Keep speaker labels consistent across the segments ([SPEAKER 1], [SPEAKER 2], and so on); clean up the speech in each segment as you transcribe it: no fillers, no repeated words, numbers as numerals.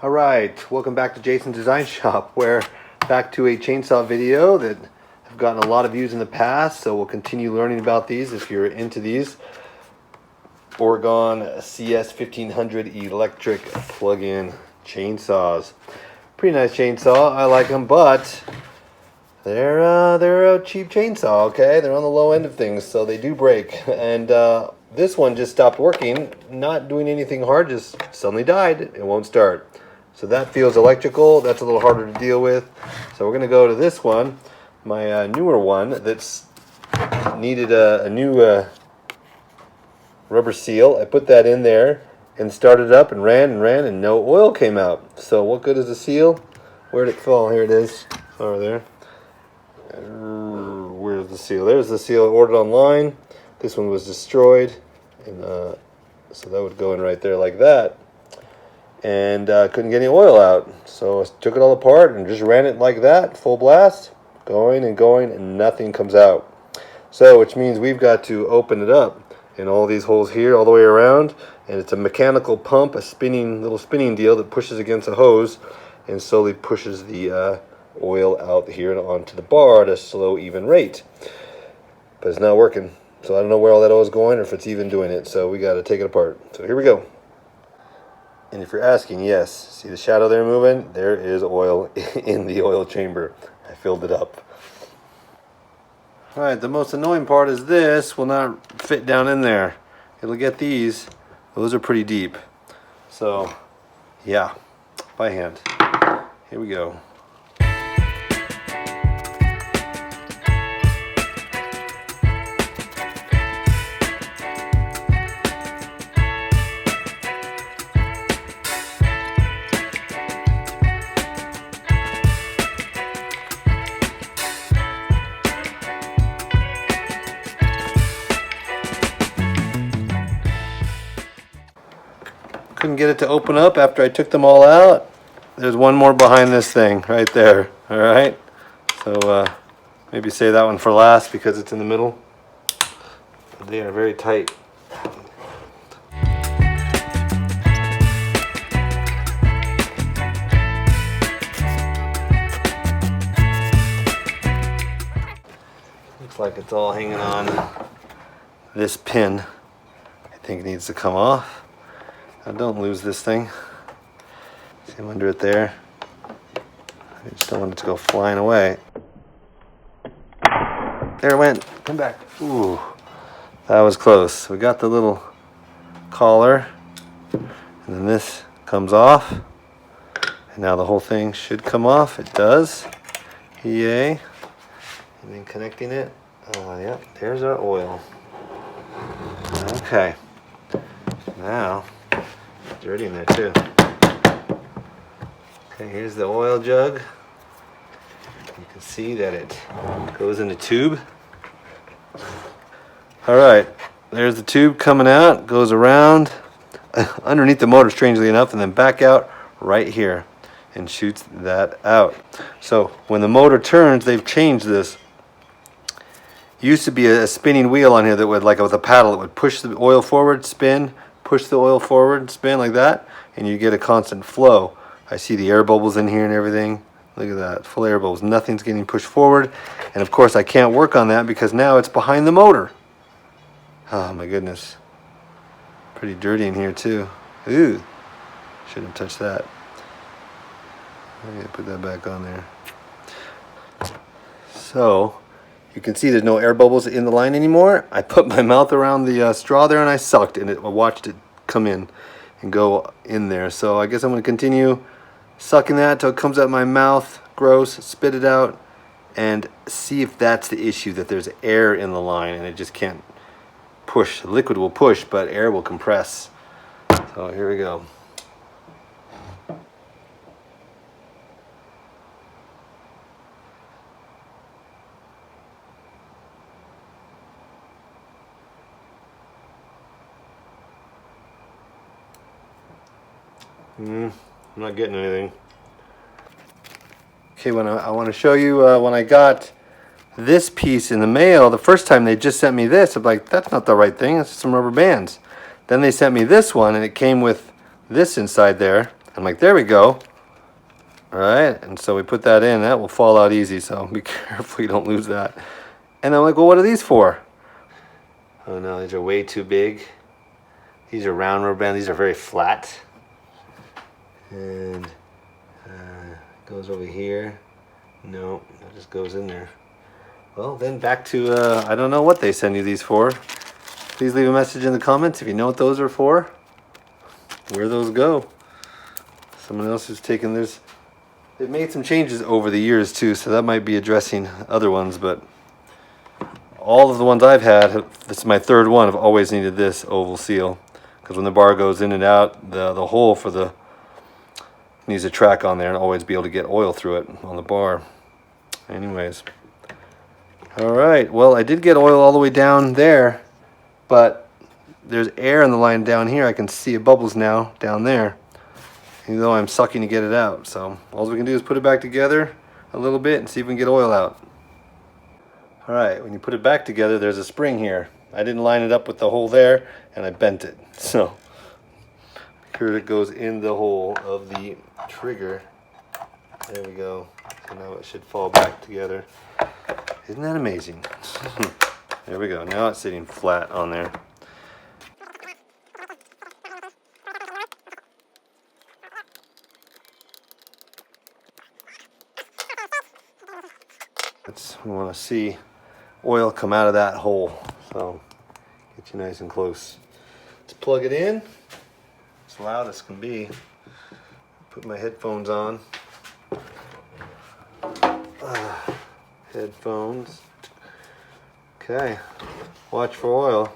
[SPEAKER 1] Alright, welcome back to Jason's Design Shop. We're back to a chainsaw video that have gotten a lot of views in the past, so we'll continue learning about these if you're into these. Oragon CS1500 electric plug-in chainsaws. Pretty nice chainsaw, I like them, but they're a cheap chainsaw, okay? They're on the low end of things, so they do break. And this one just stopped working, not doing anything hard, just suddenly died. It won't start. So that feels electrical. That's a little harder to deal with. So we're going to go to this one, my newer one that's needed a new rubber seal. I put that in there and started up and ran and no oil came out. So what good is the seal? Where'd it fall? Here it is. Over there. Where's the seal? There's the seal I ordered online. This one was destroyed, and so that would go in right there like that. And couldn't get any oil out, so I took it all apart and just ran it like that, full blast, going, and nothing comes out. So which means we've got to open it up in all these holes here all the way around, and it's a mechanical pump, a little spinning deal that pushes against a hose and slowly pushes the oil out here and onto the bar at a slow, even rate. But it's not working, so I don't know where all that oil is going or if it's even doing it, so we got to take it apart. So here we go. And if you're asking, yes, see the shadow there moving? There is oil in the oil chamber. I filled it up. Alright, the most annoying part is this will not fit down in there. It'll get these. Those are pretty deep. So, yeah, by hand. Here we go. Couldn't get it to open up after I took them all out. There's one more behind this thing right there. All right, so maybe save that one for last because it's in the middle. They are very tight. Looks like it's all hanging on this pin. I think it needs to come off. Now don't lose this thing. See, I'm under it there. I just don't want it to go flying away. There it went. Come back. Ooh, that was close. We got the little collar, and then this comes off. And now the whole thing should come off. It does. Yay. And then connecting it. Yep, there's our oil. Okay. Now, dirty in there too. Okay, here's the oil jug. You can see that it goes in the tube. Alright, there's the tube coming out, goes around underneath the motor, strangely enough, and then back out right here and shoots that out. So when the motor turns, they've changed this. Used to be a spinning wheel on here that would, like with a paddle, it would push the oil forward, spin, push the oil forward, spin like that, and you get a constant flow. I see the air bubbles in here and everything. Look at that, full air bubbles. Nothing's getting pushed forward. And of course I can't work on that because now it's behind the motor. Oh my goodness. Pretty dirty in here too. Ooh, shouldn't have touched that. I'm gonna put that back on there. So, you can see there's no air bubbles in the line anymore. I put my mouth around the straw there and I sucked, and I watched it come in and go in there. So I guess I'm going to continue sucking that till it comes out my mouth, gross, spit it out, and see if that's the issue, that there's air in the line and it just can't push. The liquid will push, but air will compress. So here we go. I'm not getting anything. Okay, I want to show you when I got this piece in the mail. The first time they just sent me this. I'm like, that's not the right thing. It's some rubber bands. Then they sent me this one, and it came with this inside there. I'm like, there we go. All right, and so we put that in. That will fall out easy, so be careful you don't lose that. And I'm like, well, what are these for? Oh no, these are way too big. These are round rubber bands. These are very flat. And goes over here. No, that just goes in there. Well, then back to, I don't know what they send you these for. Please leave a message in the comments if you know what those are for. Where those go. Someone else who's taken this. They've made some changes over the years too, so that might be addressing other ones, but all of the ones I've had, this is my third one, I've always needed this oval seal. Because when the bar goes in and out, the hole for the needs a track on there and always be able to get oil through it on the bar. Anyways. Alright, well I did get oil all the way down there, but there's air in the line down here. I can see bubbles now down there. Even though I'm sucking to get it out. So all we can do is put it back together a little bit and see if we can get oil out. Alright, when you put it back together, there's a spring here. I didn't line it up with the hole there, and I bent it. So here it goes in the hole of the trigger. There we go. So now it should fall back together. Isn't that amazing? There we go. Now it's sitting flat on there. We want to see oil come out of that hole, so get you nice and close. Let's plug it in. It's loud as can be. Put my headphones on. Headphones. Okay, watch for oil.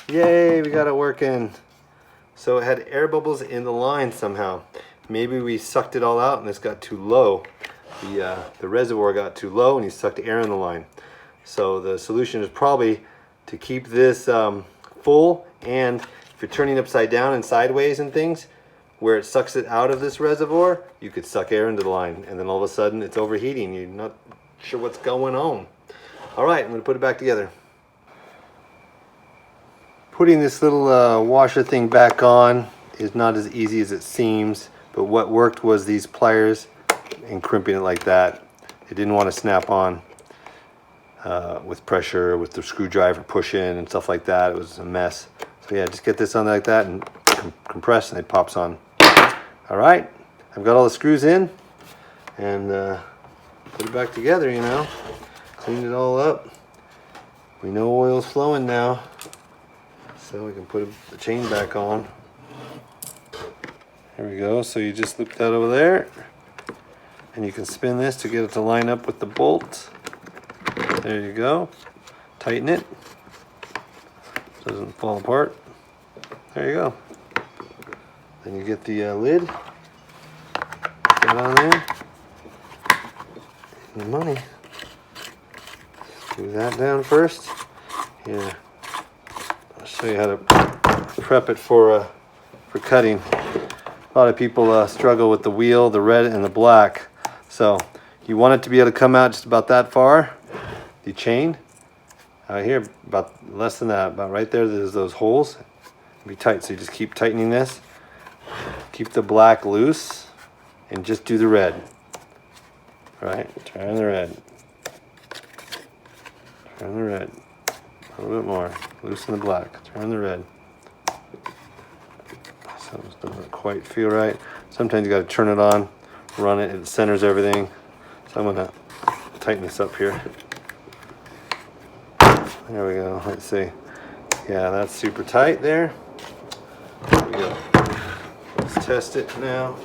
[SPEAKER 1] Yay, we got it working. So it had air bubbles in the line somehow. Maybe we sucked it all out and this got too low. The reservoir got too low and he sucked air in the line. So the solution is probably to keep this full, and if you're turning upside down and sideways and things, where it sucks it out of this reservoir, you could suck air into the line and then all of a sudden it's overheating. You're not sure what's going on. All right, I'm gonna put it back together. Putting this little washer thing back on is not as easy as it seems, but what worked was these pliers and crimping it like that. It didn't want to snap on with pressure, with the screwdriver push in and stuff like that. It was a mess. So yeah, just get this on like that and compress and it pops on. All right, I've got all the screws in and put it back together, you know. Cleaned it all up. We know oil's flowing now. So we can put the chain back on. There we go. So you just loop that over there. And you can spin this to get it to line up with the bolt. There you go. Tighten it. Doesn't fall apart. There you go. Then you get the lid. Put that on there. And the money. Do that down first. Here. I'll show you how to prep it for cutting. A lot of people struggle with the wheel, the red and the black. So you want it to be able to come out just about that far. The chain out here, about less than that, about right there. There's those holes. Be tight. So you just keep tightening this. Keep the black loose, and just do the red. Right. Turn the red. Turn the red. A little bit more. Loosen the black. Turn the red. Something doesn't quite feel right. Sometimes you got to turn it on, run it. It centers everything. So I'm gonna tighten this up here. There we go. Let's see. Yeah, that's super tight there. There we go. Let's test it now.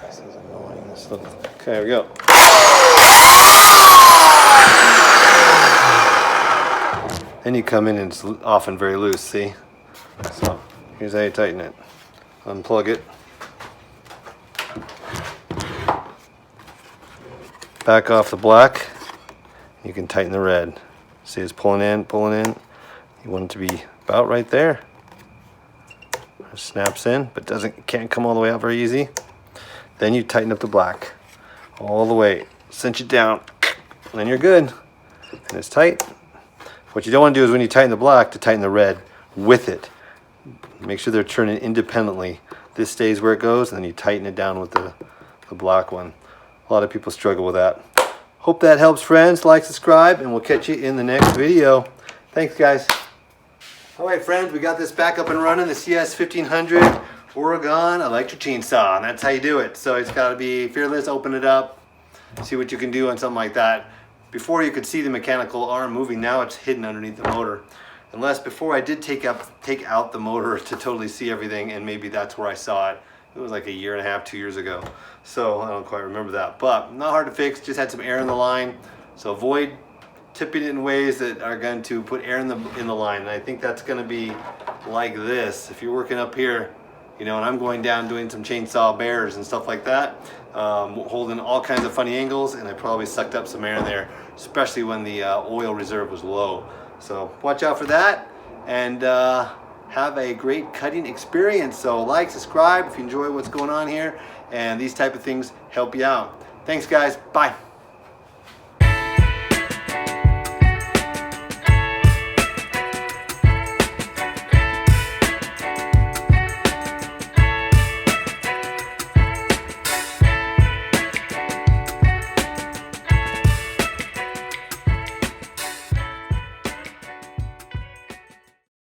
[SPEAKER 1] This is annoying. This little. Okay, here we go. Then you come in and it's often very loose, see? So here's how you tighten it. Unplug it. back off the black. You can tighten the red. See, it's pulling in, pulling in. You want it to be about right there. It snaps in, but can't come all the way out very easy. Then you tighten up the black all the way, cinch it down, and then you're good. And it's tight. What you don't want to do is when you tighten the black, to tighten the red with it. Make sure they're turning independently. This stays where it goes, and then you tighten it down with the black one. A lot of people struggle with that. Hope that helps, friends. Like, subscribe, and we'll catch you in the next video. Thanks, guys. All right, friends, we got this back up and running, the CS1500 Oragon electric chainsaw, and that's how you do it. So it's got to be fearless, open it up, see what you can do on something like that. Before you could see the mechanical arm moving, now it's hidden underneath the motor. Unless before I did take out the motor to totally see everything, and maybe that's where I saw it. It was like a year and a half, 2 years ago. So I don't quite remember that, but not hard to fix, just had some air in the line. So avoid tipping it in ways that are going to put air in the line. And I think that's going to be like this. If you're working up here, you know, and I'm going down doing some chainsaw bears and stuff like that, holding all kinds of funny angles, and I probably sucked up some air in there, especially when the oil reserve was low. So watch out for that, and have a great cutting experience. So like, subscribe if you enjoy what's going on here, and these type of things help you out. Thanks, guys. Bye.